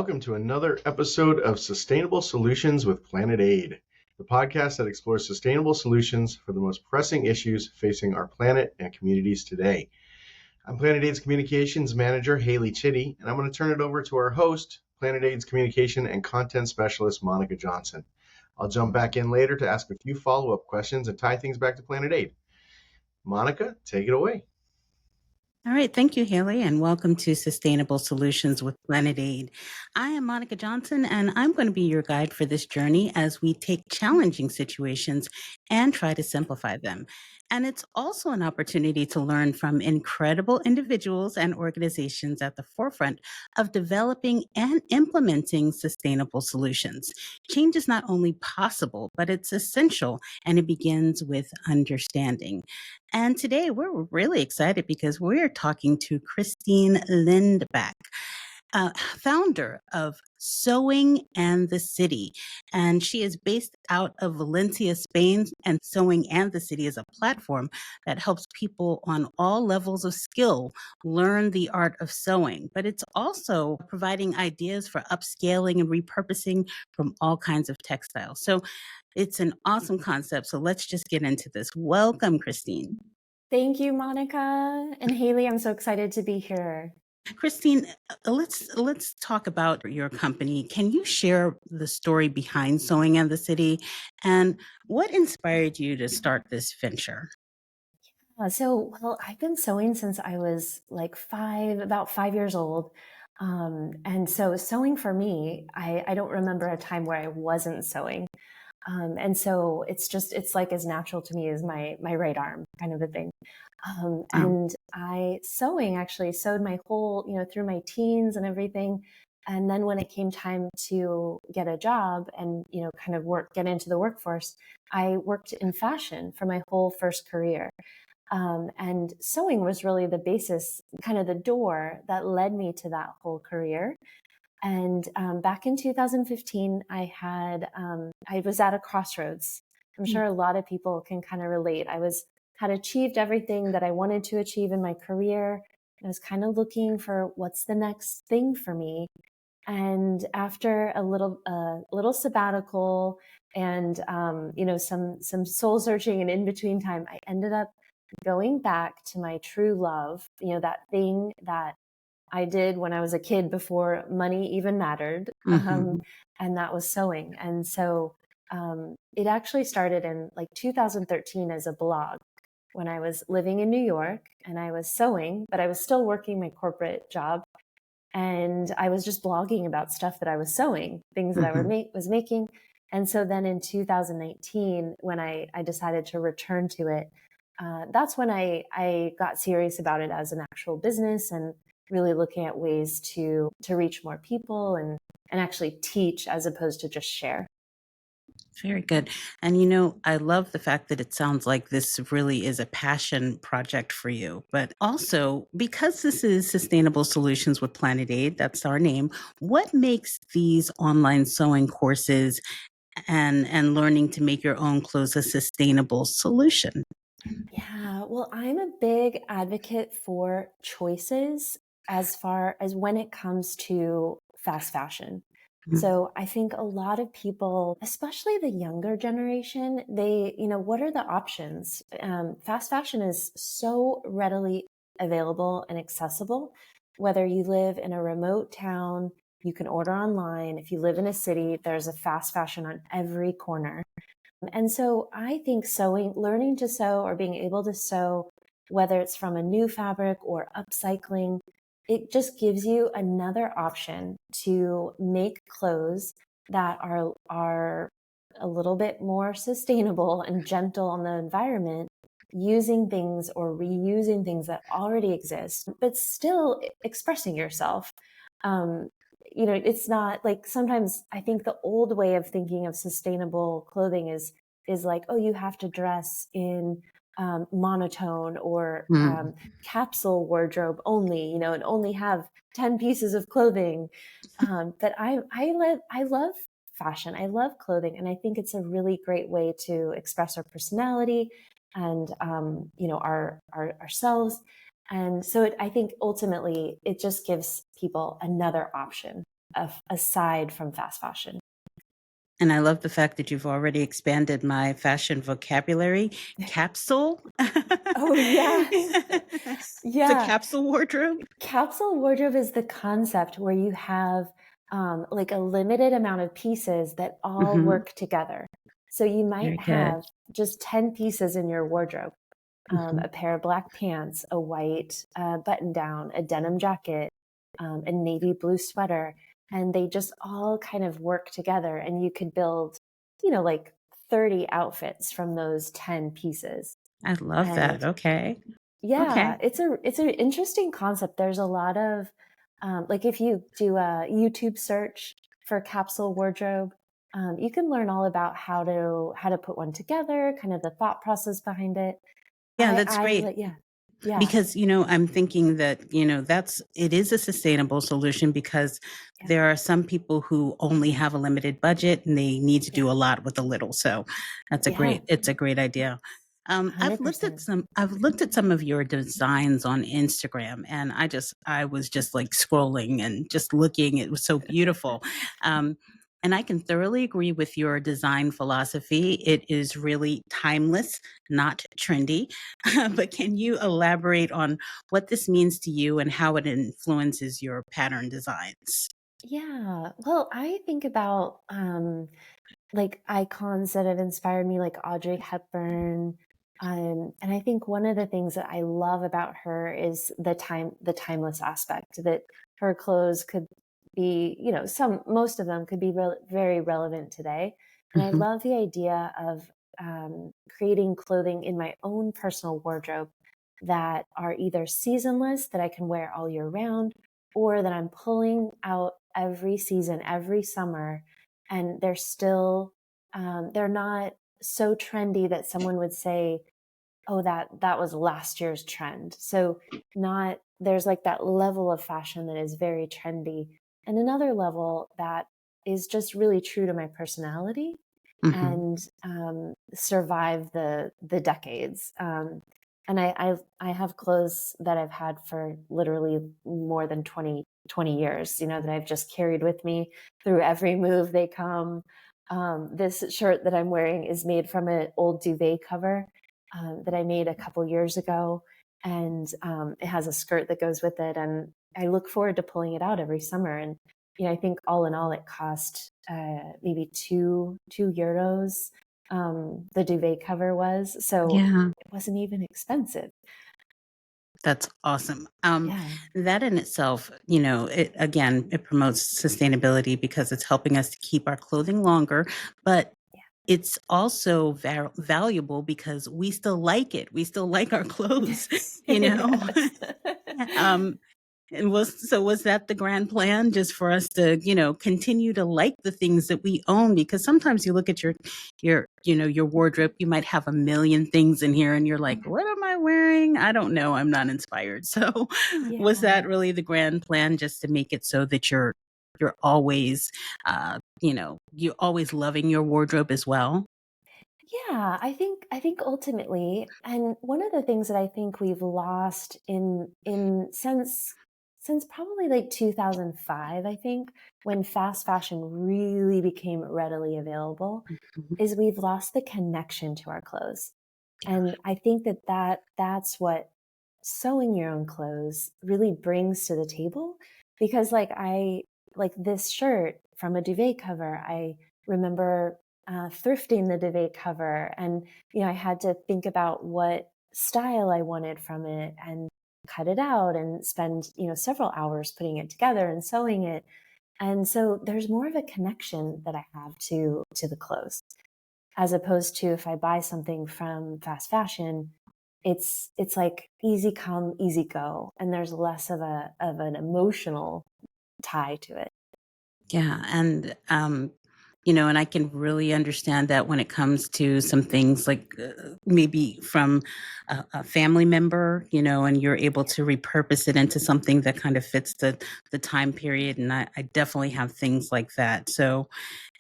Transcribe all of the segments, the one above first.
welcome to another episode of Sustainable Solutions with Planet Aid, the podcast that explores sustainable solutions for the most pressing issues facing our planet and communities today. I'm Planet Aid's Communications Manager, Haley Chitty, and I'm going to turn it over to our host, Planet Aid's Communication and Content Specialist, Monica Johnson. I'll jump back in later to ask a few follow-up questions and tie things back to Planet Aid. Monica, take it away. All right. Thank you, Haley, and welcome to Sustainable Solutions with Planet Aid. I am Monica Johnson, and I'm going to be your guide for this journey as we take challenging situations and try to simplify them. And it's also an opportunity to learn from incredible individuals and organizations at the forefront of developing and implementing sustainable solutions. Change is not only possible, but it's essential, and it begins with understanding. And today we're really excited because we're talking to Christine Lindebak, founder of Sewing and the City. And she is based out of Valencia, Spain. And Sewing and the City is a platform that helps people on all levels of skill learn the art of sewing. But it's also providing ideas for upscaling and repurposing from all kinds of textiles. So it's an awesome concept. So let's just get into this. Welcome, Christine. Thank you, Monica and Haley. I'm so excited to be here. Christine, let's talk about your company. Can you share the story behind Sewing and the City and what inspired you to start this venture? Well, I've been sewing since I was like about 5 years old. And so sewing for me, I don't remember a time where I wasn't sewing. And so it's like as natural to me as my right arm kind of a thing. And sewing actually sewed my whole, through my teens and everything. And then when it came time to get a job and, kind of get into the workforce, I worked in fashion for my whole first career. And sewing was really the basis, kind of the door that led me to that whole career. And back in 2015, I was at a crossroads. I'm sure a lot of people can kind of relate. Had achieved everything that I wanted to achieve in my career. I was kind of looking for what's the next thing for me. And after a little sabbatical and some soul searching and in between time, I ended up going back to my true love. that thing that I did when I was a kid before money even mattered. And that was sewing. And so it actually started in like 2013 as a blog when I was living in New York and I was sewing, but I was still working my corporate job. And I was just blogging about stuff that I was sewing, things that I was making. And so then in 2019, when I decided to return to it, that's when I got serious about it as an actual business and really looking at ways to reach more people and actually teach as opposed to just share. Very good. And I love the fact that it sounds like this really is a passion project for you. But also, because this is Sustainable Solutions with Planet Aid, that's our name, what makes these online sewing courses and learning to make your own clothes a sustainable solution? Yeah, well, I'm a big advocate for choices as far as when it comes to fast fashion. So I think a lot of people, especially the younger generation, what are the options? Fast fashion is so readily available and accessible. Whether you live in a remote town, you can order online. If you live in a city, there's a fast fashion on every corner. And so I think learning to sew or being able to sew, whether it's from a new fabric or upcycling, it just gives you another option to make clothes that are a little bit more sustainable and gentle on the environment, using things or reusing things that already exist, but still expressing yourself. It's not like sometimes I think the old way of thinking of sustainable clothing is like, oh, you have to dress in monotone or capsule wardrobe only, and only have 10 pieces of clothing. But I love fashion. I love clothing. And I think it's a really great way to express our personality and, ourselves. And so I think ultimately it just gives people another option. aside from fast fashion. And I love the fact that you've already expanded my fashion vocabulary. Capsule. Oh, yes. It's a Yeah. capsule wardrobe. Capsule wardrobe is the concept where you have like a limited amount of pieces that all Hmm. work together. So you might Very good. have just 10 pieces in your wardrobe, Hmm. a pair of black pants, a white button down, a denim jacket, a navy blue sweater, and they just all kind of work together. And you could build, like 30 outfits from those 10 pieces. I love that. And Okay. yeah, Okay. it's an interesting concept. There's a lot of like if you do a YouTube search for capsule wardrobe, you can learn all about how to put one together, kind of the thought process behind it. Yeah, that's I great. like yeah. Yeah. Because, I'm thinking that, it is a sustainable solution because Yeah. there are some people who only have a limited budget and they need to do Yeah. a lot with a little. So Yeah. it's a great idea. $100%. I've looked at some of your designs on Instagram and I was just like scrolling and just looking. It was so beautiful. Um, and I can thoroughly agree with your design philosophy. It is really timeless, not trendy. But can you elaborate on what this means to you and how it influences your pattern designs? Yeah. Well, I think about like icons that have inspired me, like Audrey Hepburn. And I think one of the things that I love about her is the timeless aspect that her clothes could be, most of them could be very relevant today. And I Hmm. love the idea of creating clothing in my own personal wardrobe that are either seasonless, that I can wear all year round, or that I'm pulling out every season, every summer, and they're not so trendy that someone would say, oh, that was last year's trend. So not there's like that level of fashion that is very trendy, and another level that is just really true to my personality Hmm. and survive the decades. And I have clothes that I've had for literally more than 20 years, that I've just carried with me through every move they come. This shirt that I'm wearing is made from an old duvet cover that I made a couple years ago. And it has a skirt that goes with it. And I look forward to pulling it out every summer. And, I think all in all, it cost maybe two euros. The duvet cover was. So Yeah, it wasn't even expensive. that's awesome. Yeah. That in itself, it promotes sustainability because it's helping us to keep our clothing longer, but it's also valuable because we still like it. We still like our clothes, you know? Yes. um, And was that the grand plan, just for us to, continue to like the things that we own? Because sometimes you look at your wardrobe, you might have a million things in here and you're like, what am I wearing? I don't know. I'm not inspired. So was Yeah. that really the grand plan, just to make it so that you're always you're always loving your wardrobe as well? Yeah, I think ultimately, and one of the things that I think we've lost in since probably like 2005, I think, when fast fashion really became readily available, Mhm. is we've lost the connection to our clothes. And I think that's what sewing your own clothes really brings to the table, because like this shirt from a duvet cover, I remember thrifting the duvet cover, and I had to think about what style I wanted from it and cut it out and spend several hours putting it together and sewing it. And so there's more of a connection that I have to the clothes, as opposed to if I buy something from fast fashion, it's like easy come, easy go, and there's less of an emotional tie to it. Yeah, and And I can really understand that when it comes to some things like maybe from a family member, and you're able to repurpose it into something that kind of fits the time period. And I definitely have things like that. So,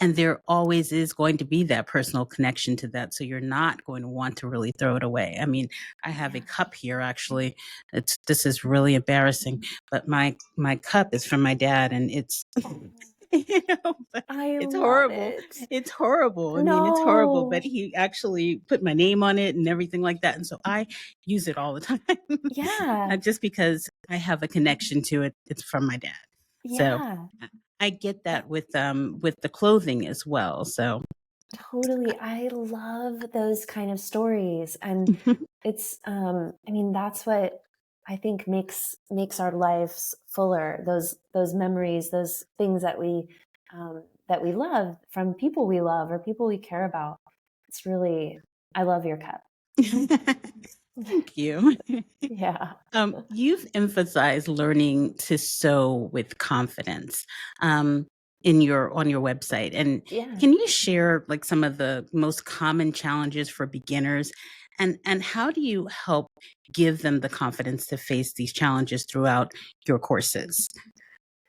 and there always is going to be that personal connection to that. So you're not going to want to really throw it away. I mean, I have a Yeah. cup here, actually. This is really embarrassing, but my cup is from my dad, and it's but I it's love horrible. it. It's horrible. I mean, it's horrible, but No. he actually put my name on it and everything like that. And so I use it all the time. Yeah. Just because I have a connection to it. It's from my dad. So Yeah. I get Uh, that with the clothing as well. So Totally. I love those kind of stories. And it's I mean, that's what I think makes our lives fuller. Those memories, those things that we love from people we love or people we care about. It's really, I love your cup. thank you. Yeah. You've emphasized learning to sew with confidence in your on your website, and Yeah. can you share like some of the most common challenges for beginners, and how do you help give them the confidence to face these challenges throughout your courses?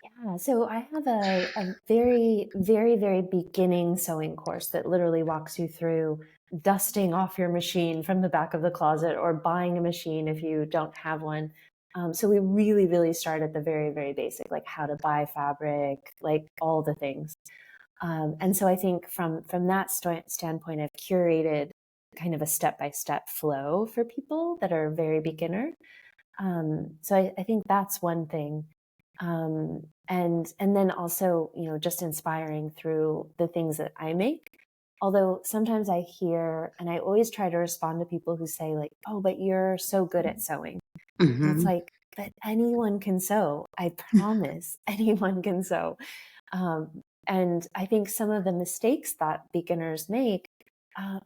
Yeah, so I have a very, very, very beginning sewing course that literally walks you through dusting off your machine from the back of the closet or buying a machine if you don't have one. So we really, really start at the very, very basic, like how to buy fabric, like all the things. And so I think from that standpoint, I've curated kind of a step-by-step flow for people that are very beginner. So I think that's one thing. And then also, just inspiring through the things that I make. Although sometimes I hear, and I always try to respond to people who say like, "Oh, but you're so good at sewing." And it's Hmm. like, but anyone can sew. I promise anyone can sew. And I think some of the mistakes that beginners make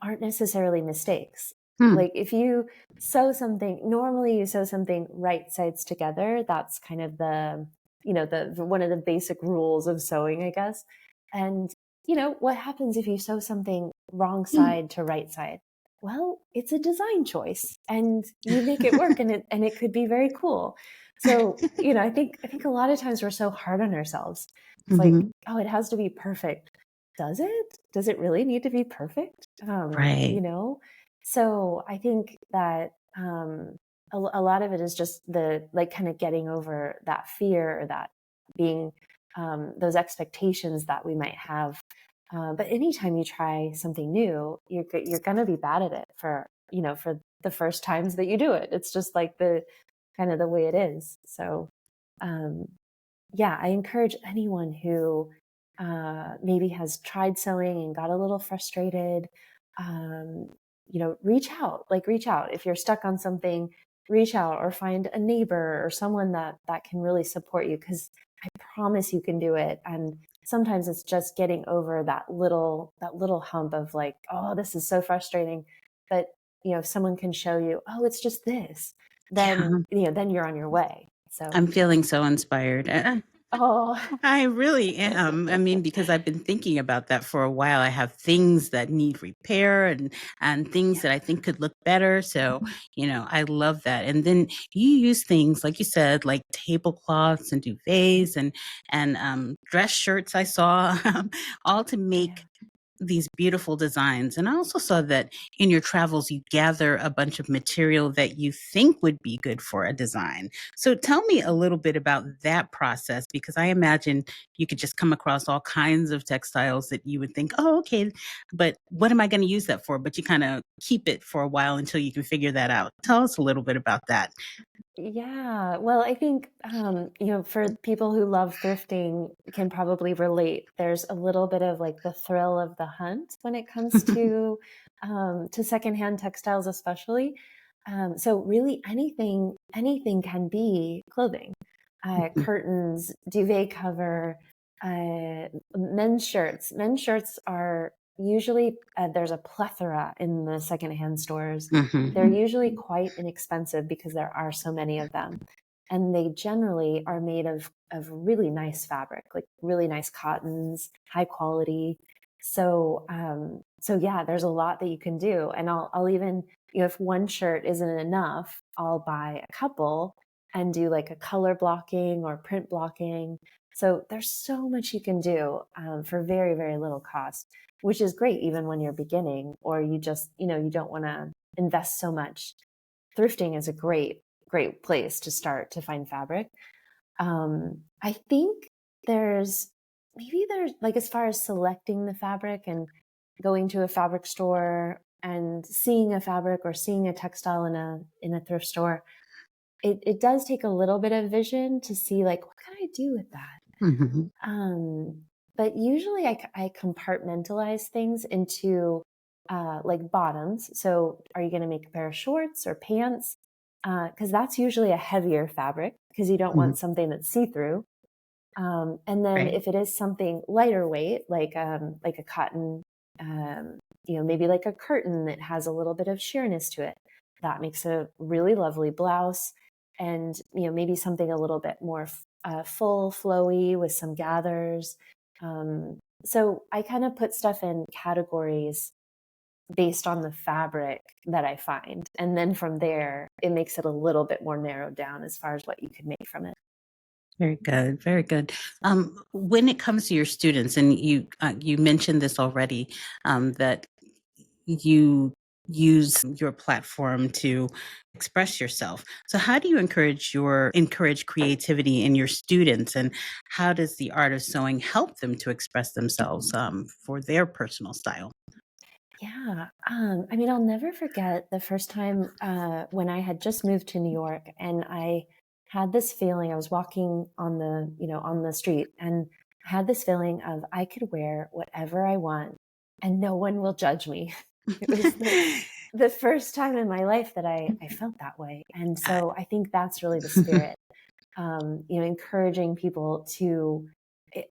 aren't necessarily mistakes. Hmm. Like if you sew something, normally you sew something right sides together. That's kind of the one of the basic rules of sewing, I guess. And what happens if you sew something wrong side to right side? Well, it's a design choice and you make it work, and it could be very cool. So, I think a lot of times we're so hard on ourselves. It's like, Hmm. oh, it has to be perfect. Does it? Does it really need to be perfect? Right. So I think that a lot of it is just the like kind of getting over that fear or that being those expectations that we might have. But anytime you try something new, you're going to be bad at it for the first times that you do it. It's just like the kind of the way it is. So um, yeah, I encourage anyone who maybe has tried sewing and got a little frustrated, um, reach out. If you're stuck on something, reach out or find a neighbor or someone that can really support you, because I promise you can do it. And sometimes it's just getting over that little hump of like, oh, this is so frustrating. But if someone can show you, oh, it's just this, then Yeah. then you're on your way. So I'm feeling so inspired. oh, I really am. I mean, because I've been thinking about that for a while. I have things that need repair and things yeah. that I think could look better. So, I love that. And then you use things like you said, like tablecloths and duvets and dress shirts I saw, all to make Yeah. these beautiful designs. And I also saw that in your travels, you gather a bunch of material that you think would be good for a design. So tell me a little bit about that process, because I imagine you could just come across all kinds of textiles that you would think, oh, okay, but what am I going to use that for? But you kind of keep it for a while until you can figure that out. Tell us a little bit about that. Yeah. Well, I think, for people who love thrifting can probably relate. There's a little bit of like the thrill of the hunt when it comes to secondhand textiles, especially. So really anything can be clothing, curtains, duvet cover, men's shirts. Men's shirts are usually, there's a plethora in the secondhand stores. They're Hmm. usually quite inexpensive because there are so many of them. And they generally are made of really nice fabric, like really nice cottons, high quality. So yeah, there's a lot that you can do. And I'll even, if one shirt isn't enough, I'll buy a couple and do like a color blocking or print blocking. So there's so much you can do for very, very little cost, which is great even when you're beginning or you just, you don't want to invest so much. Thrifting is a great, great place to start to find fabric. I think there's like, as far as selecting the fabric and going to a fabric store and seeing a fabric or seeing a textile in a thrift store, it does take a little bit of vision to see like, what can I do with that? Mm-hmm. But usually I compartmentalize things into like bottoms. So are you going to make a pair of shorts or pants? Because that's usually a heavier fabric because you don't Mm-hmm. want something that's see-through. And then Right. if it is something lighter weight, like a cotton, maybe like a curtain that has a little bit of sheerness to it, that makes a really lovely blouse. And maybe something a little bit more full, flowy with some gathers. So I kind of put stuff in categories based on the fabric that I find, and then from there, it makes it a little bit more narrowed down as far as what you can make from it. Very good, very good. When it comes to your students, and you mentioned this already, that you use your platform to express yourself. So how do you encourage creativity in your students, and how does the art of sewing help them to express themselves for their personal style? Yeah. I mean, I'll never forget the first time when I had just moved to New York and I had this feeling. I was walking on the street and I had this feeling of I could wear whatever I want and no one will judge me. It was the first time in my life that I felt that way. And I- so I think that's really the spirit, encouraging people to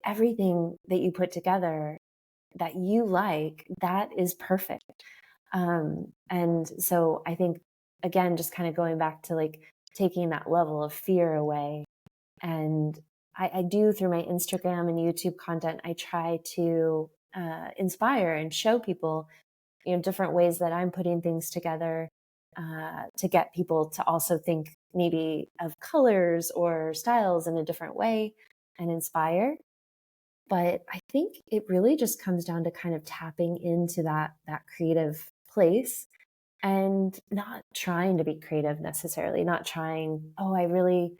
everything that you put together that you like, that is perfect. And so I think, again, just kind of going back to like taking that level of fear away. And I do through my Instagram and YouTube content, I try to inspire and show people, different ways that I'm putting things together to get people to also think maybe of colors or styles in a different way and inspire. But I think it really just comes down to kind of tapping into that creative place and not trying to be creative necessarily, not trying, oh, I really,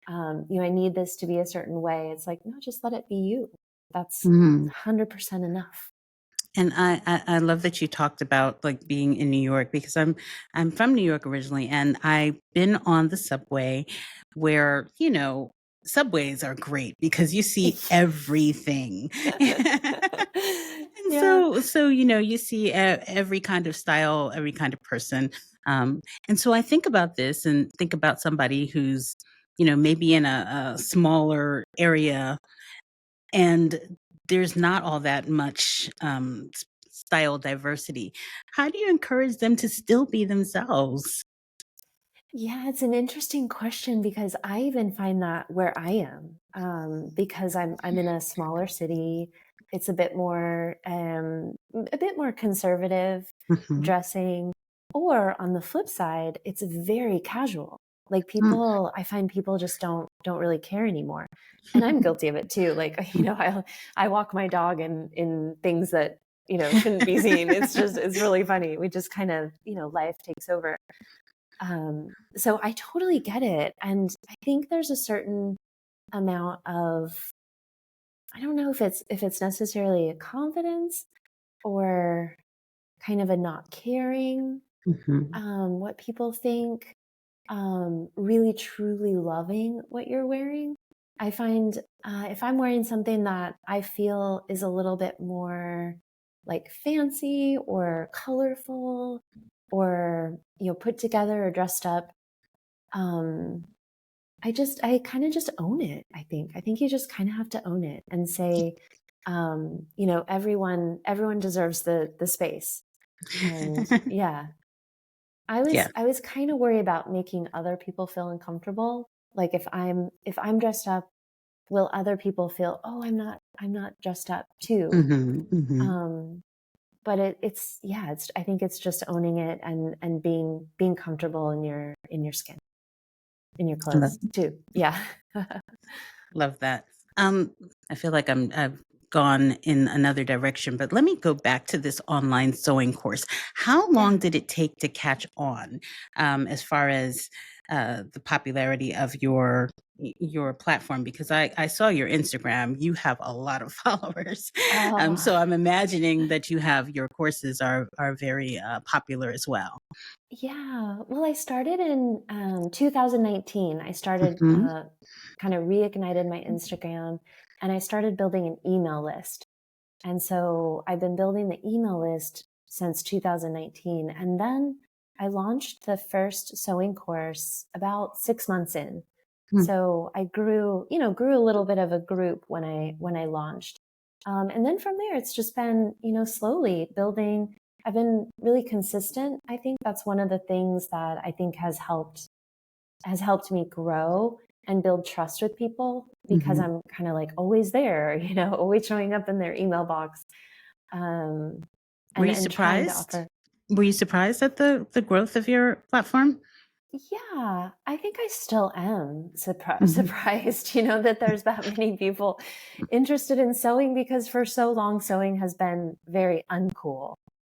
I need this to be a certain way. It's like, no, just let it be you. That's Mhm. 100% enough. And I love that you talked about like being in New York, because I'm from New York originally, and I've been on the subway where, subways are great because you see everything. And Yeah. so you see every kind of style, every kind of person. And so I think about this and think about somebody who's, maybe in a smaller area, and there's not all that much style diversity. How do you encourage them to still be themselves? Yeah, it's an interesting question because I even find that where I am, because I'm in a smaller city, it's a bit more conservative Mhm. dressing, or on the flip side, it's very casual. Like Mm. I find people just don't really care anymore, and I'm guilty of it too. Like I walk my dog in things that shouldn't be seen. It's really funny. We just kind of life takes over. So I totally get it. And I think there's a certain amount of, I don't know if it's necessarily a confidence or kind of a not caring Mhm. what people think, really truly loving what you're wearing. I find if I'm wearing something that I feel is a little bit more like fancy or colorful or put together or dressed up, um, I kind of just own it. I think you just kind of have to own it and say, everyone deserves the space. And yeah, Yeah. I was kind of worried about making other people feel uncomfortable. Like if I'm dressed up will other people feel, oh, I'm not dressed up too. But I think it's just owning it and being comfortable in your skin, in your clothes too. Yeah. Love that. I feel like I've gone in another direction, but let me go back to this online sewing course. How long did it take to catch on, as far as the popularity of your platform? Because I saw your Instagram. You have a lot of followers, Oh. so I'm imagining that your courses are very popular as well. Yeah. Well, I started in 2019. I started Hmm. kind of reignited my Instagram, and I started building an email list. And so I've been building the email list since 2019. And then I launched the first sewing course about 6 months in. So I grew a little bit of a group when I launched. And then from there, it's just been, slowly building. I've been really consistent. I think that's one of the things that I think has helped me grow and build trust with people, because I'm kind of like always there, always showing up in their email box. Were you And trying to surprised? offer. Were you surprised at the growth of your platform? Yeah, I think I still am Mhm. surprised, that there's that many people interested in sewing, because for so long sewing has been very uncool.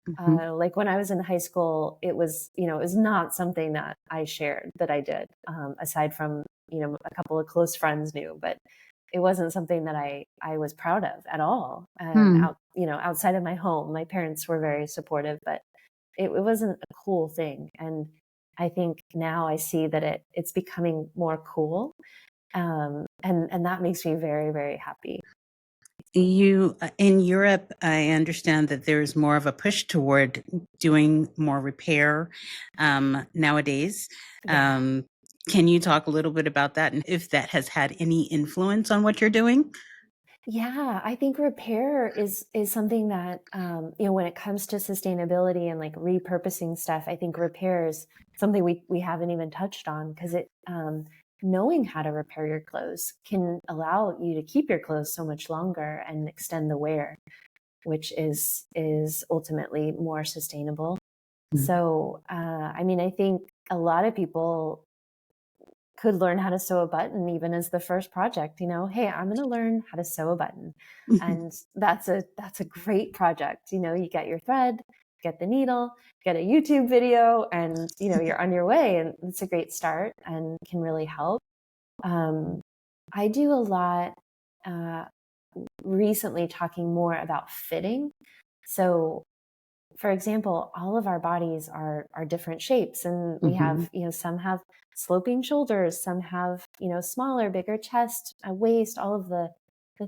Mhm. Like when I was in high school, it was not something that I shared, that I did, aside from, a couple of close friends knew, but it wasn't something that I was proud of at all. Hmm. Outside of my home, my parents were very supportive, but it wasn't a cool thing. And I think now I see that it's becoming more cool. And that makes me very, very happy. You in Europe, I understand that there's more of a push toward doing more repair nowadays. Yeah. Can you talk a little bit about that, and if that has had any influence on what you're doing? Yeah, I think repair is something that, when it comes to sustainability and like repurposing stuff, I think repair is something we haven't even touched on, because knowing how to repair your clothes can allow you to keep your clothes so much longer and extend the wear, which is ultimately more sustainable. So, I mean, I think a lot of people could learn how to sew a button even as the first project. Hey, I'm going to learn how to sew a button. And that's a great project. You get your thread, get the needle, get a YouTube video, and you're on your way, and it's a great start and can really help. I do a lot uh, recently talking more about fitting. So, for example, all of our bodies are different shapes, and we have, some have sloping shoulders, some have, smaller, bigger chest, a waist, all of the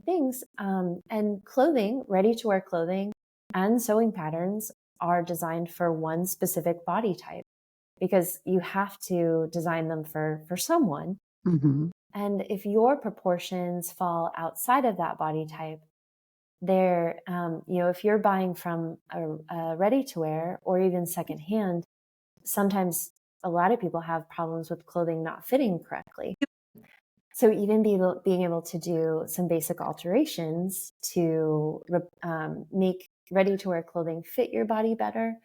things. And clothing, ready to wear clothing and sewing patterns are designed for one specific body type, because you have to design them for someone. Mhm. And if your proportions fall outside of that body type, there, if you're buying from a ready to wear or even secondhand, sometimes a lot of people have problems with clothing not fitting correctly. So even being able to do some basic alterations to make ready to wear clothing fit your body better.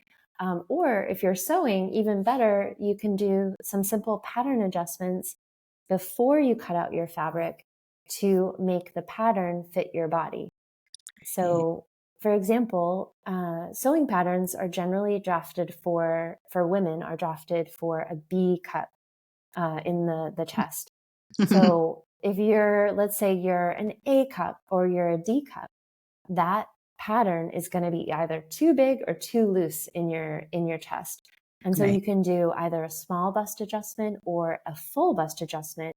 Or if you're sewing, even better, you can do some simple pattern adjustments before you cut out your fabric to make the pattern fit your body. So, for example, sewing patterns are generally drafted for women are drafted for a B cut in the chest. So if let's say you're an A cup or you're a D cup, that pattern is going to be either too big or too loose in your chest. And so Right. you can do either a small bust adjustment or a full bust adjustment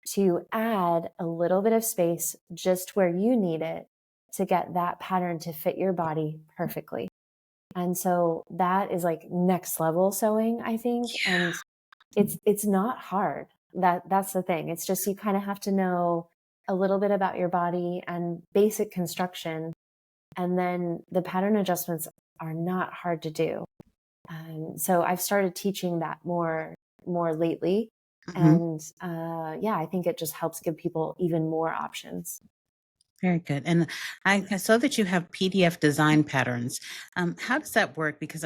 to add a little bit of space just where you need it to get that pattern to fit your body perfectly. And so that is like next level sewing, I think. And it's not hard. That's the thing. It's just you kind of have to know a little bit about your body and basic construction. And then the pattern adjustments are not hard to do. So I've started teaching that more lately. Mhm. And yeah, I think it just helps give people even more options. Very good. And I saw that you have PDF design patterns. How does that work? Because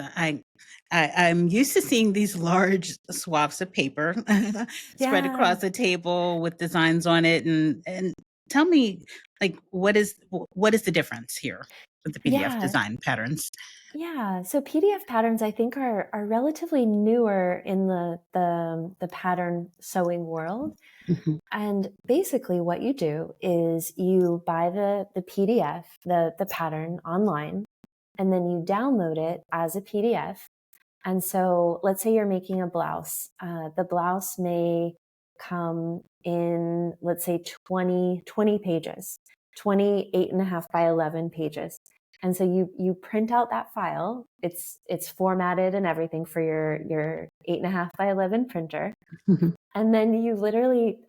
I'm used to seeing these large swaths of paper spread Yeah. across the table with designs on it, and tell me, like, what is the difference here with the PDF Yeah. design patterns? Yeah, so PDF patterns I think are relatively newer in the pattern sewing world. Mhm. And basically what you do is you buy the PDF, the pattern online, and then you download it as a PDF. And so let's say you're making a blouse. The blouse may come in, let's say 20 pages, 28.5 by 11 pages. And so you print out that file. It's formatted and everything for your 8.5 by 11 printer. Mhm. And then you literally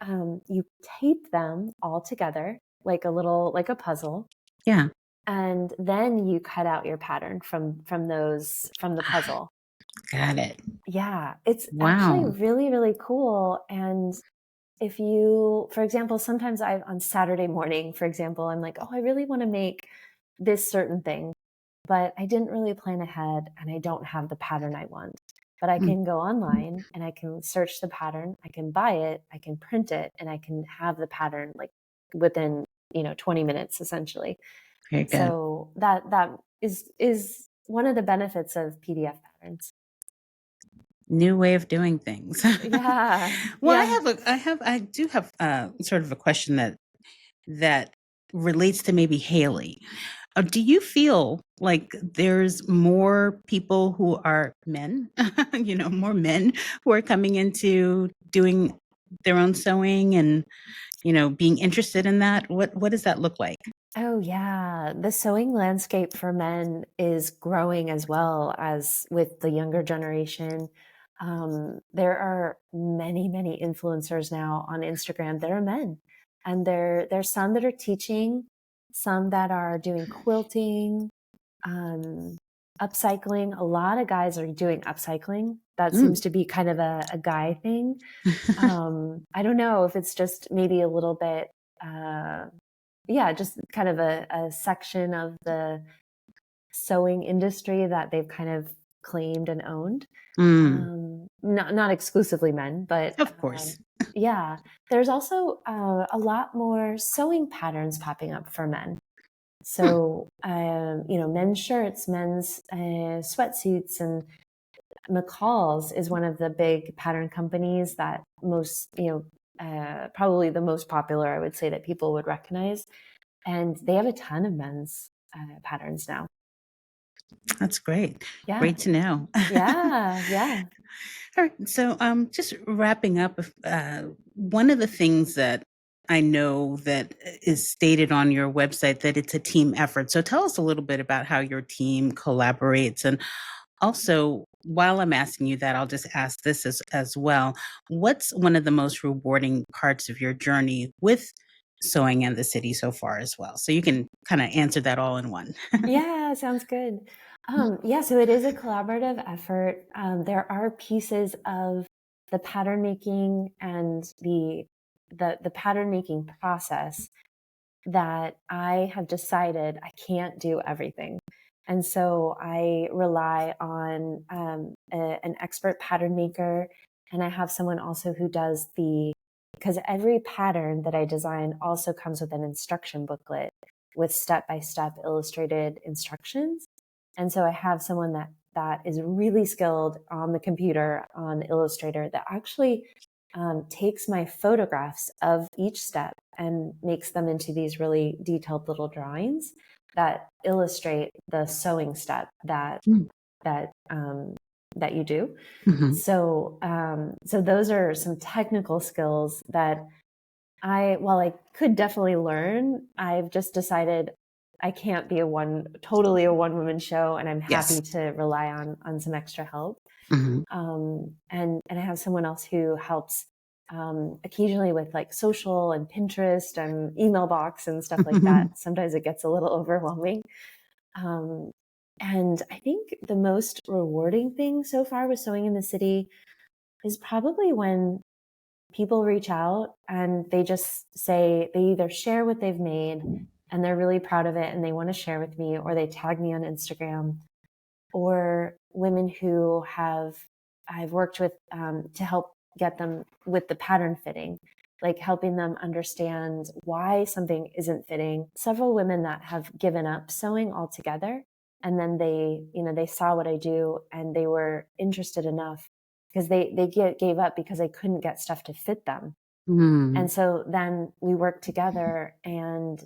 you tape them all together like a puzzle. Yeah, And then you cut out your pattern from the puzzle. got it. Yeah, it's actually Wow. really, really cool. And if you, for example, sometimes on Saturday morning, for example, I'm like, oh, I really want to make this certain thing, but I didn't really plan ahead and I don't have the pattern I want. But I Mm, can go online and I can search the pattern, I can buy it, I can print it, and I can have the pattern like within, 20 minutes essentially. very good. So that is one of the benefits of PDF patterns. New way of doing things. Yeah. Well, Yeah. I do have sort of a question that relates to maybe Haley. Do you feel like there's more people who are men, more men who are coming into doing their own sewing and, being interested in that? What does that look like? Oh, yeah. The sewing landscape for men is growing as well as with the younger generation. There are many, many influencers now on Instagram that are men, and there's some that are teaching, some that are doing quilting, um, upcycling. A lot of guys are doing upcycling. That Mm. seems to be kind of a guy thing. I don't know if it's just maybe a little bit. Uh, yeah, just kind of a section of the sewing industry that they've kind of claimed and owned. Mm, Not exclusively men, but of course. yeah, there's also a lot more sewing patterns popping up for men. Hmm. So, men's shirts, men's sweatsuits, and McCall's is one of the big pattern companies that probably the most popular, I would say, that people would recognize. And they have a ton of men's patterns now. That's great. Yeah. Great to know. Yeah. Yeah. All right. So, just wrapping up, one of the things that I know that is stated on your website that it's a team effort. So, tell us a little bit about how your team collaborates, and also, while I'm asking you that, I'll just ask this as well. What's one of the most rewarding parts of your journey with sewing in the city so far as well? So you can kind of answer that all in one. Yeah. Sounds good. Yeah. So it is a collaborative effort. There are pieces of the pattern making and the pattern making process that I have decided I can't do everything. And so I rely on an expert pattern maker. And I have someone also who does because every pattern that I design also comes with an instruction booklet with step by step illustrated instructions. And so I have someone that is really skilled on the computer on Illustrator that actually takes my photographs of each step and makes them into these really detailed little drawings that illustrate the sewing step Mm. that that you do. Mhm. So those are some technical skills that while I could definitely learn, I've just decided I can't be totally a one woman show, and I'm happy Yes. to rely on some extra help. Mhm. And I have someone else who helps occasionally with like social and Pinterest and email box and stuff like that. Sometimes it gets a little overwhelming. Um, and I think the most rewarding thing so far with sewing in the city is probably when people reach out and they just say, they either share what they've made and they're really proud of it and they want to share with me, or they tag me on Instagram, or women who I've worked with to help get them with the pattern fitting, like helping them understand why something isn't fitting. Several women that have given up sewing altogether, and then they saw what I do and they were interested enough because they gave up because they couldn't get stuff to fit them. And so then we worked together, and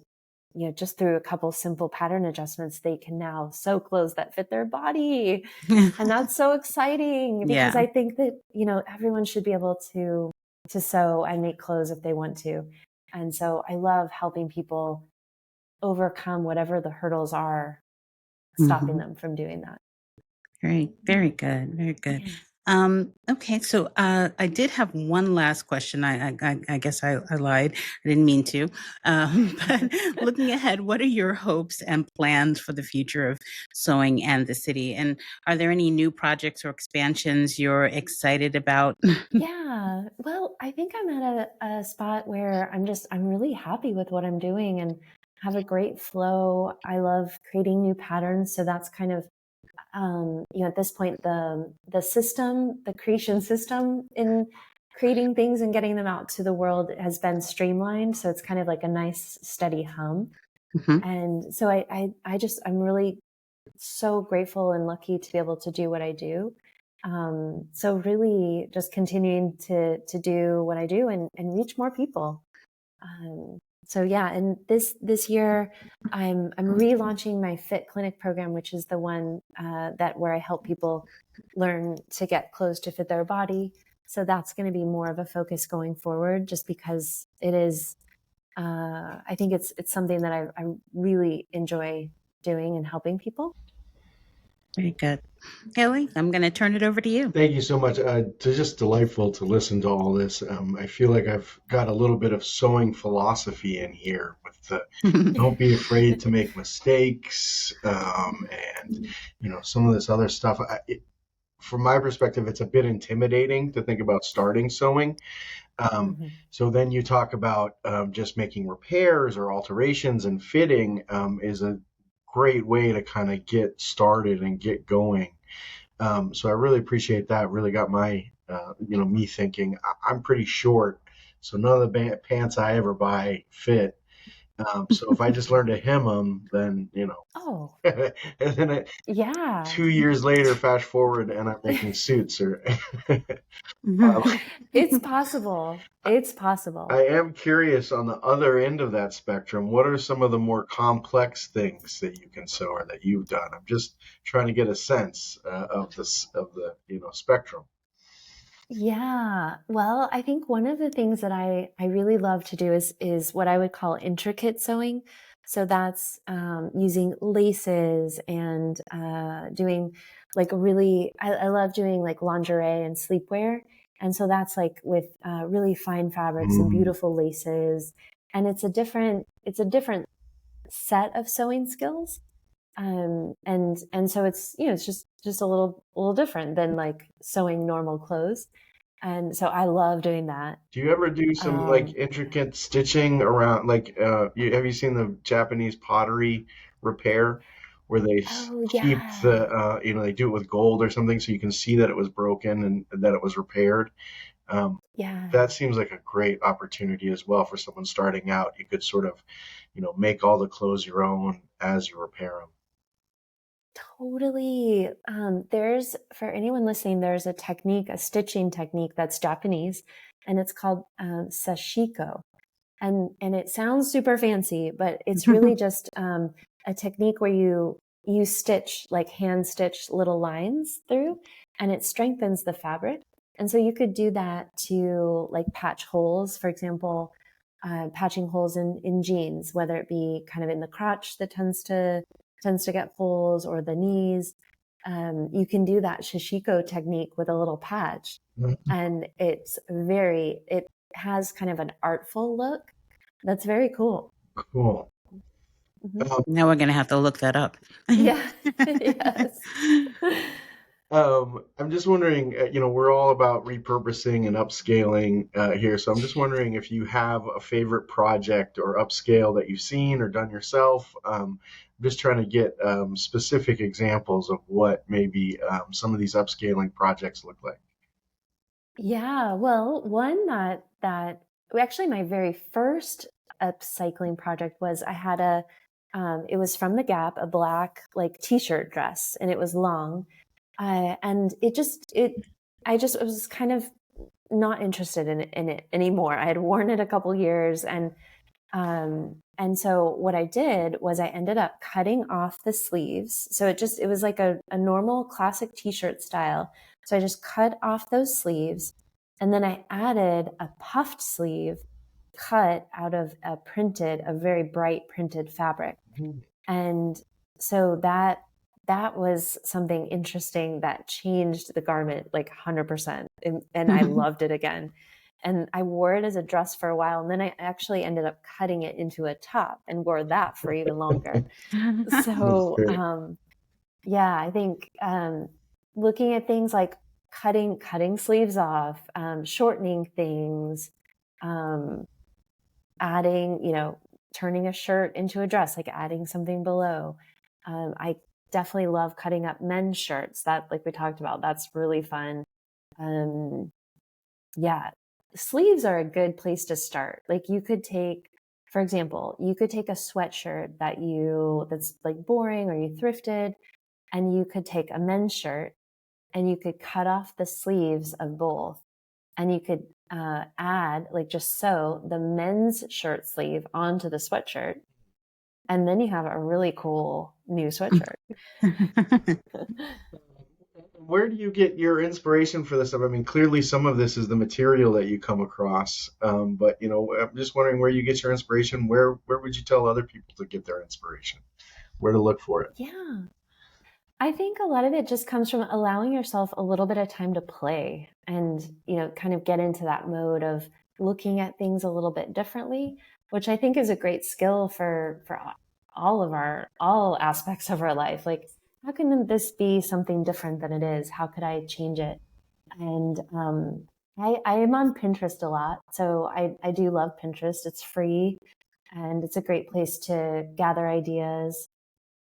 just through a couple simple pattern adjustments, they can now sew clothes that fit their body. And that's so exciting because Yeah. I think that, everyone should be able to sew and make clothes if they want to. And so I love helping people overcome whatever the hurdles are stopping them from doing that. Very, very good. Very good. Okay, so I did have one last question. I guess I lied. I didn't mean to. But looking ahead, what are your hopes and plans for the future of sewing and the city? And are there any new projects or expansions you're excited about? Yeah, well, I think I'm at a spot where I'm really happy with what I'm doing and have a great flow. I love creating new patterns. So that's kind of at this point, the creation system in creating things and getting them out to the world has been streamlined. So it's kind of like a nice steady hum. And so I'm really so grateful and lucky to be able to do what I do. So really just continuing to do what I do and reach more people. So yeah, and this year I'm relaunching my Fit Clinic program, which is the one where I help people learn to get clothes to fit their body. So that's going to be more of a focus going forward, just because it is. I think it's something that I really enjoy doing and helping people. Very good. Haley, I'm going to turn it over to you. Thank you so much. It's just delightful to listen to all this. I feel like I've got a little bit of sewing philosophy in here with the don't be afraid to make mistakes, and some of this other stuff. From my perspective, it's a bit intimidating to think about starting sewing. So then you talk about just making repairs or alterations, and fitting is a great way to kind of get started and get going. So I really appreciate that. Really got my, me thinking. I'm pretty short, so none of the pants I ever buy fit. So if I just learn to hem them, then Oh, and then yeah. 2 years later, fast forward, and I'm making suits. Or It's possible. It's possible. I am curious, on the other end of that spectrum, what are some of the more complex things that you can sew or that you've done? I'm just trying to get a sense of the spectrum. Yeah. Well, I think one of the things that I really love to do is what I would call intricate sewing. So that's using laces and doing like I love doing like lingerie and sleepwear. And so that's like with really fine fabrics and beautiful laces. And it's a different set of sewing skills. And so it's it's a little different than like sewing normal clothes. And so I love doing that. Do you ever do some like intricate stitching around, like have you seen the Japanese pottery repair where they keep the they do it with gold or something so you can see that it was broken and that it was repaired. That seems like a great opportunity as well for someone starting out. You could sort of make all the clothes your own as you repair them. Totally. For anyone listening, there's a stitching technique that's Japanese, and it's called sashiko. And it sounds super fancy, but it's really just a technique where you stitch, like hand stitch little lines through, and it strengthens the fabric. And so you could do that to like patch holes, for example, patching holes in jeans, whether it be kind of in the crotch that tends to get holes, or the knees. You can do that sashiko technique with a little patch. And it has kind of an artful look. That's very cool. Cool. Now we're going to have to look that up. Yeah. Yes. I'm just wondering, we're all about repurposing and upscaling here. So I'm just wondering if you have a favorite project or upscale that you've seen or done yourself. I'm just trying to get specific examples of what maybe some of these upscaling projects look like. Yeah, well, one that well, actually my very first upcycling project was I had it was from the Gap, a black like t-shirt dress, and it was long, and I was kind of not interested in it anymore. I had worn it a couple years, and so what I did was I ended up cutting off the sleeves. So it was like a normal classic t-shirt style. So I just cut off those sleeves, and then I added a puffed sleeve cut out of a very bright printed fabric. And so that was something interesting that changed the garment like 100%. And I loved it again. And I wore it as a dress for a while. And then I actually ended up cutting it into a top and wore that for even longer. That's So, great. yeah, I think looking at things like cutting sleeves off, shortening things, um, adding, turning a shirt into a dress, like adding something below. I definitely love cutting up men's shirts. That, like we talked about, that's really fun. Um, yeah, sleeves are a good place to start. Like for example, you could take a sweatshirt that's like boring or you thrifted, and you could take a men's shirt and you could cut off the sleeves of both, and you could add, like, just sew the men's shirt sleeve onto the sweatshirt, and then you have a really cool new sweatshirt. Where do you get your inspiration for this stuff? I mean, clearly some of this is the material that you come across, but I'm just wondering where you get your inspiration. Where would you tell other people to get their inspiration? Where to look for it? Yeah. I think a lot of it just comes from allowing yourself a little bit of time to play and, kind of get into that mode of looking at things a little bit differently, which I think is a great skill for all aspects of our life. Like, how can this be something different than it is? How could I change it? And I am on Pinterest a lot. So I do love Pinterest. It's free and it's a great place to gather ideas.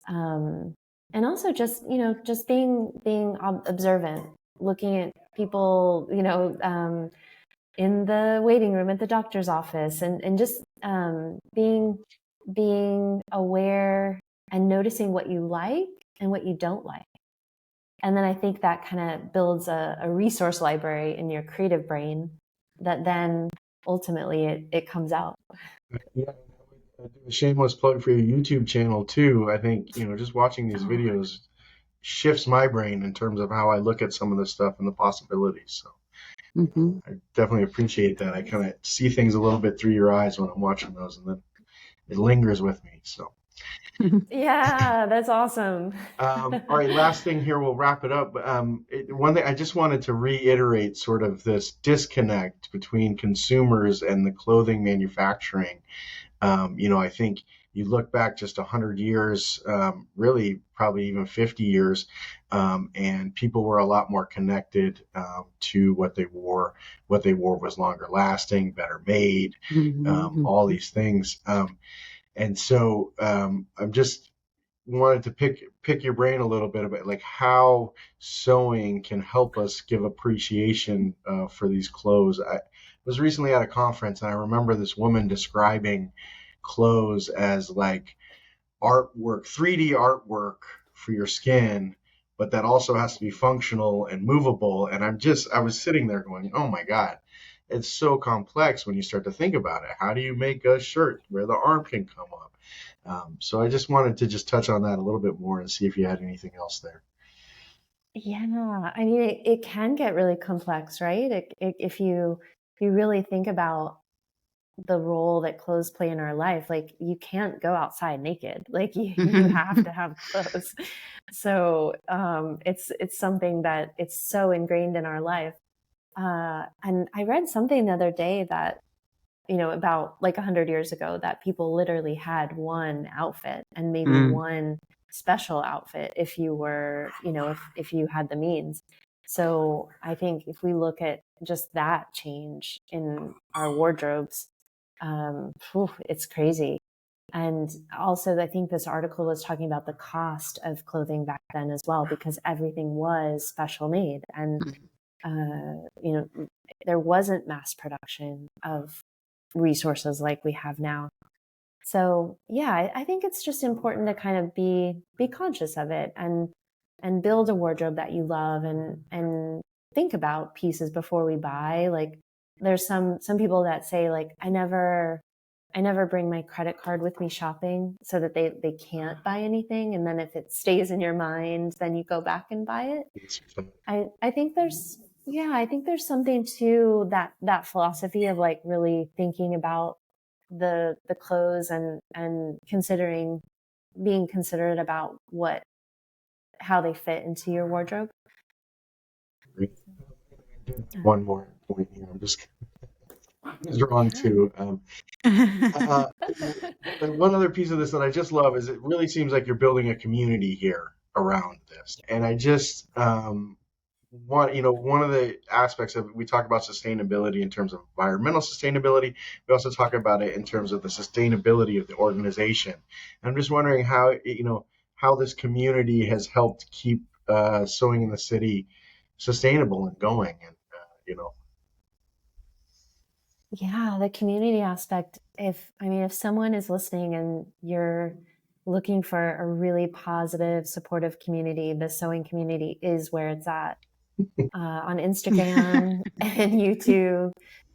Um, and also just being observant, looking at people, in the waiting room at the doctor's office, and just being aware and noticing what you like and what you don't like. And then I think that kind of builds a resource library in your creative brain that then ultimately it comes out. Yeah, I would do a shameless plug for your YouTube channel too. I think, just watching these Oh, videos shifts my brain in terms of how I look at some of this stuff and the possibilities. So Mhm. I definitely appreciate that. I thanks. kind of see things a little bit through your eyes when I'm watching those, and then it lingers with me. So, Yeah, that's awesome. all right, last thing here, we'll wrap it up. One thing I just wanted to reiterate sort of this disconnect between consumers and the clothing manufacturing. I think you look back just 100 years, really probably even 50 years, and people were a lot more connected to what they wore. What they wore was longer lasting, better made, Mhm. all these things. And so I'm just wanted to pick your brain a little bit about like how sewing can help us give appreciation for these clothes. I was recently at a conference and I remember this woman describing clothes as like artwork, 3D artwork for your skin, but that also has to be functional and movable. And I was sitting there going, oh my God, it's so complex when you start to think about it. How do you make a shirt where the arm can come up? So I just wanted to just touch on that a little bit more and see if you had anything else there. Yeah, I mean, it can get really complex, right? If you really think about the role that clothes play in our life, like, you can't go outside naked. Like, you have to have clothes. So it's something that it's so ingrained in our life. And I read something the other day that, about like 100 years ago, that people literally had one outfit and maybe Mm. one special outfit if you were, if you had the means. So I think if we look at just that change in our wardrobes, it's crazy. And also, I think this article was talking about the cost of clothing back then as well, because everything was special made. And, there wasn't mass production of resources like we have now. So, yeah, I think it's just important to kind of be conscious of it and build a wardrobe that you love and think about pieces before we buy. Like, there's some people that say, like, I never bring my credit card with me shopping so that they can't buy anything. And then if it stays in your mind, then you go back and buy it. I think there's something to that philosophy of like really thinking about the clothes and being considerate about how they fit into your wardrobe. One more point here. I'm just drawn to. And one other piece of this that I just love is it really seems like you're building a community here around this. And I just one of the aspects of we talk about sustainability in terms of environmental sustainability. We also talk about it in terms of the sustainability of the organization. And I'm just wondering how this community has helped keep Sewing in the City sustainable and going, and Yeah, the community aspect. If someone is listening and you're looking for a really positive, supportive community, the sewing community is where it's at. On Instagram and YouTube,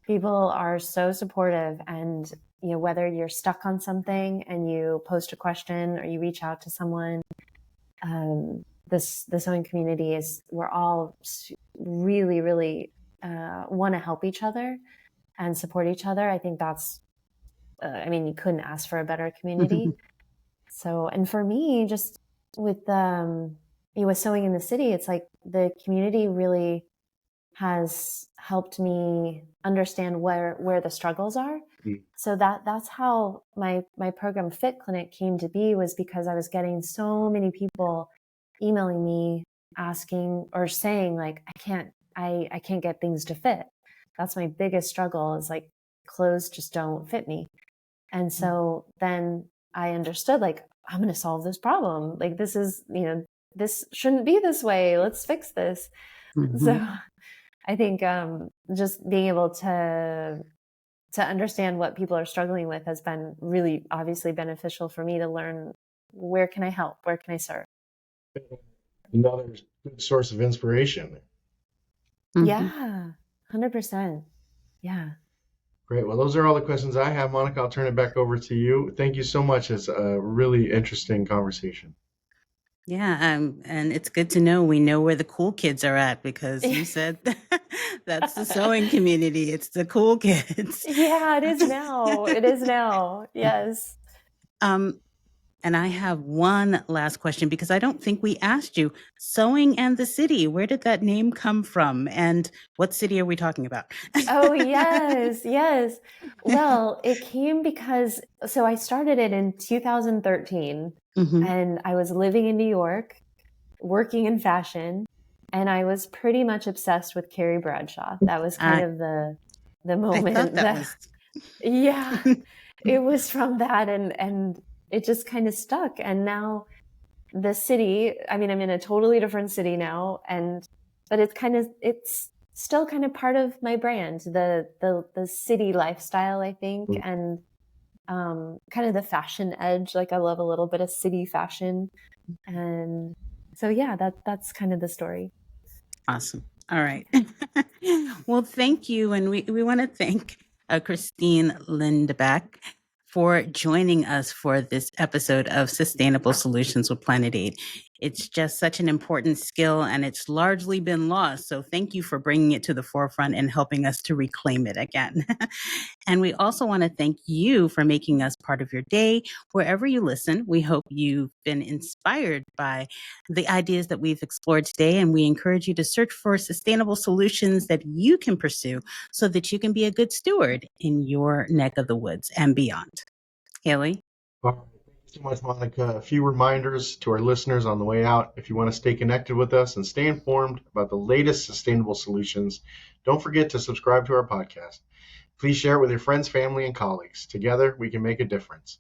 people are so supportive. And whether you're stuck on something and you post a question or you reach out to someone, the sewing community we're all really, really want to help each other and support each other. I think that's, you couldn't ask for a better community. So, and for me, just with Sewing in the City, it's like the community really has helped me understand where the struggles are. So that's how my program Fit Clinic came to be, was because I was getting so many people emailing me asking or saying like, I can't get things to fit. That's my biggest struggle, is like clothes just don't fit me. And so then I understood, like, I'm going to solve this problem. Like, this is, this shouldn't be this way. Let's fix this. So I think just being able to understand what people are struggling with has been really obviously beneficial for me to learn, where can I help? Where can I serve? Another good source of inspiration. Yeah, 100%. Yeah. Great. Well, those are all the questions I have. Monica, I'll turn it back over to you. Thank you so much. It's a really interesting conversation. Yeah, and it's good to know we know where the cool kids are at, because you said that's the sewing community. It's the cool kids. Yeah, it is now. It is now. Yes. And I have one last question, because I don't think we asked you. Sewing and the City, where did that name come from? And what city are we talking about? Oh, yes, yes. Well, it came because, so I started it in 2013, and I was living in New York, working in fashion, and I was pretty much obsessed with Carrie Bradshaw. That was kind of the moment. I thought that was... Yeah, it was from that, and it just kind of stuck. And now the city, I'm in a totally different city now, but it's still kind of part of my brand, the city lifestyle, I think, and kind of the fashion edge. Like, I love a little bit of city fashion. And so, yeah, that's kind of the story. Awesome. All right. Well, thank you. And we want to thank Christine Lindebak for joining us for this episode of Sustainable Solutions with Planet Aid. It's just such an important skill, and it's largely been lost. So thank you for bringing it to the forefront and helping us to reclaim it again. And we also want to thank you for making us part of your day. Wherever you listen, we hope you've been inspired by the ideas that we've explored today, and we encourage you to search for sustainable solutions that you can pursue so that you can be a good steward in your neck of the woods and beyond. Haley? Thank you So much, Monica. A few reminders to our listeners on the way out. If you want to stay connected with us and stay informed about the latest sustainable solutions, don't forget to subscribe to our podcast. Please share it with your friends, family, and colleagues. Together, we can make a difference.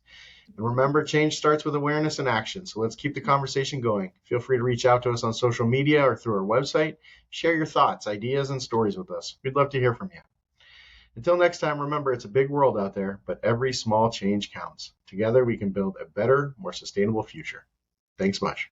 And remember, change starts with awareness and action. So let's keep the conversation going. Feel free to reach out to us on social media or through our website. Share your thoughts, ideas, and stories with us. We'd love to hear from you. Until next time, remember, it's a big world out there, but every small change counts. Together, we can build a better, more sustainable future. Thanks much.